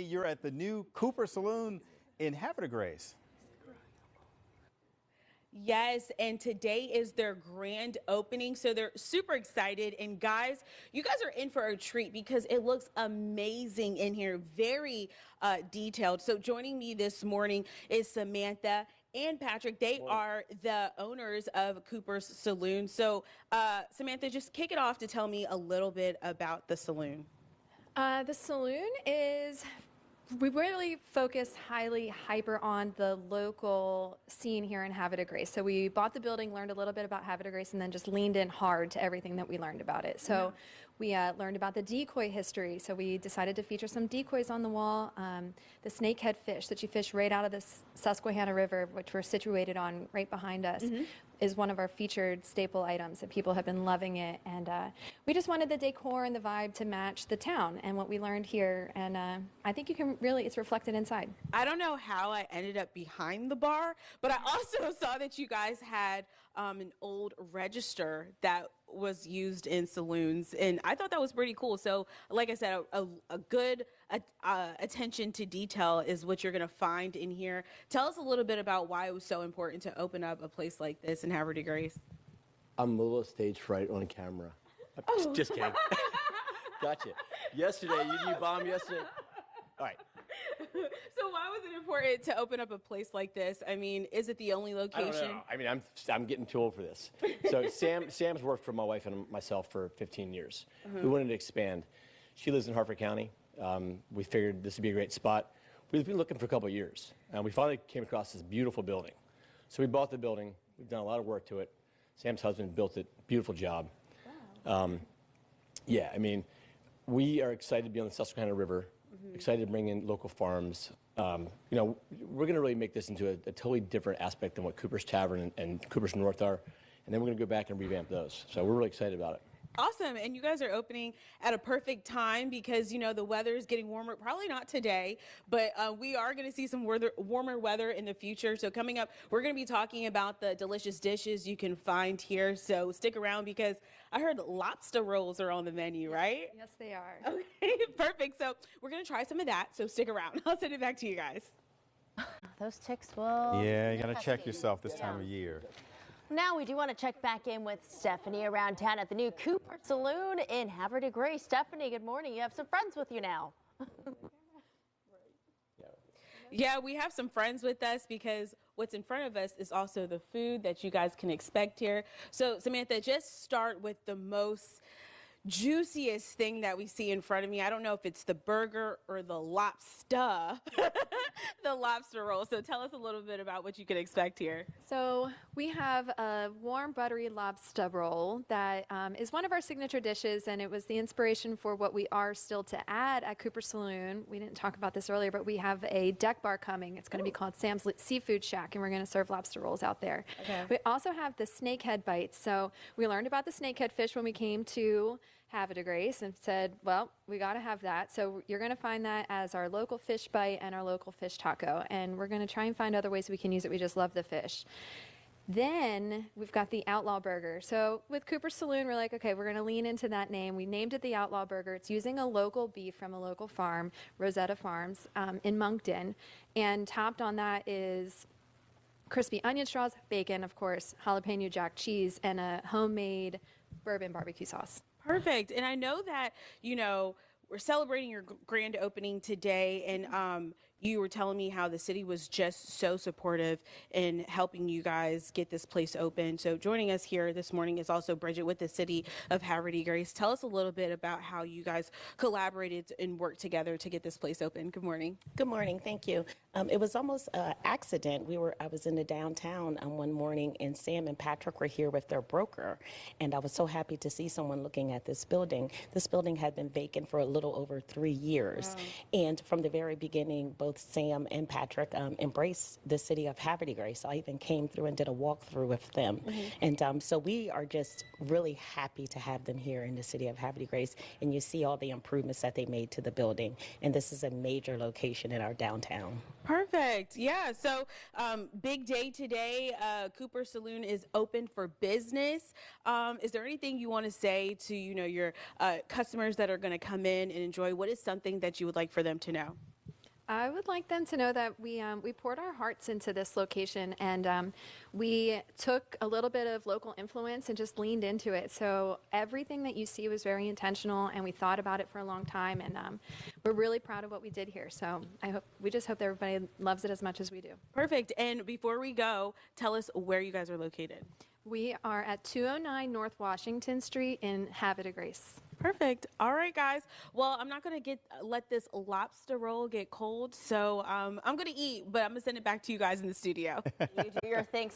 You're at the new Kooper Saloon in Havre De Grace. Yes, and today is their grand opening, so they're super excited. And guys, you guys are in for a treat because it looks amazing in here, very detailed. So joining me this morning is Samantha and Patrick. They are the owners of Kooper's Saloon. So Samantha, just kick it off to tell me a little bit about the saloon. The saloon is, we really focus hyper on the local scene here in Havre De Grace. So we bought the building, learned a little bit about Havre De Grace, and then just leaned in hard to everything that we learned about it. So we learned about the decoy history. So we decided to feature some decoys on the wall. The snakehead fish that you fish right out of the Susquehanna River, which we're situated on right behind us, is one of our featured staple items, and people have been loving it. And we just wanted the decor and the vibe to match the town and what we learned here. And I think you can really, it's reflected inside. I don't know how I ended up behind the bar, but I also saw that you guys had an old register that was used in saloons, and I thought that was pretty cool. So like I said, a good attention to detail is what you're going to find in here. Tell us a little bit about why it was so important to open up a place like this in Havre De Grace. I'm a little stage fright on camera. Just kidding. Gotcha. Yesterday, you bombed yesterday. All right. So why was it important to open up a place like this? I mean, is it the only location? I don't know. I mean, I'm getting too old for this. So Sam's worked for my wife and myself for 15 years. We wanted to expand. She lives in Harford County. We figured this would be a great spot. We've been looking for a couple of years. We finally came across this beautiful building. So we bought the building. We've done a lot of work to it. Sam's husband built it. Beautiful job. Wow. Yeah, I mean, we are excited to be on the Susquehanna River. Excited to bring in local farms. You know, we're going to really make this into a totally different aspect than what Kooper's Tavern and Kooper's North are. And then we're going to go back and revamp those. So we're really excited about it. Awesome. And you guys are opening at a perfect time because, you know, the weather is getting warmer. Probably not today, but we are going to see some warmer weather in the future. So coming up, we're going to be talking about the delicious dishes you can find here. So stick around because I heard lobster rolls are on the menu, right? Yes, they are. Okay, perfect. So we're going to try some of that. So stick around. I'll send it back to you guys. Those ticks will... Yeah, you got to check yourself this time of year. Now we do want to check back in with Stephanie around town at the new Kooper Saloon in Havre De Grace. Stephanie, good morning. You have some friends with you now. Yeah, we have some friends with us because what's in front of us is also the food that you guys can expect here. So Samantha, just start with the most juiciest thing that we see in front of me. I don't know if it's the burger or the lobster, the lobster roll. So tell us a little bit about what you can expect here. So we have a warm, buttery lobster roll that is one of our signature dishes, and it was the inspiration for what we are still to add at Kooper Saloon. We didn't talk about this earlier, but we have a deck bar coming. It's going to be called Sam's Seafood Shack, and we're going to serve lobster rolls out there. Okay. We also have the snakehead bites. So we learned about the snakehead fish when we came to Havre De Grace and said, well, we got to have that. So you're going to find that as our local fish bite and our local fish taco. And we're going to try and find other ways we can use it. We just love the fish. Then we've got the Outlaw Burger. So with Kooper Saloon, we're like, okay, we're going to lean into that name. We named it the Outlaw Burger. It's using a local beef from a local farm, Rosetta Farms, in Moncton. And topped on that is crispy onion straws, bacon, of course, jalapeno jack cheese, and a homemade bourbon barbecue sauce. Perfect. And I know that, you know, we're celebrating your grand opening today, and you were telling me how the city was just so supportive in helping you guys get this place open. So joining us here this morning is also Bridget with the city of Havre De Grace. Tell us a little bit about how you guys collaborated and worked together to get this place open. Good morning. Good morning. Thank you. It was almost an accident. I was in the downtown one morning, and Sam and Patrick were here with their broker, and I was so happy to see someone looking at this building. This building had been vacant for a little over 3 years, and from the very beginning, both Sam and Patrick embraced the city of Havre De Grace. I even came through and did a walkthrough with them, and so we are just really happy to have them here in the city of Havre De Grace, and you see all the improvements that they made to the building, and this is a major location in our downtown. Perfect. Yeah. So big day today. Kooper Saloon is open for business. Is there anything you want to say to, you know, your customers that are going to come in and enjoy? What is something that you would like for them to know? I would like them to know that we poured our hearts into this location, and we took a little bit of local influence and just leaned into it. So everything that you see was very intentional, and we thought about it for a long time, and we're really proud of what we did here. So we just hope that everybody loves it as much as we do. Perfect. And before we go, tell us where you guys are located. We are at 209 North Washington Street in Havre De Grace. Perfect. All right, guys. Well, I'm not going to let this lobster roll get cold, so I'm going to eat, but I'm going to send it back to you guys in the studio. You do your thing.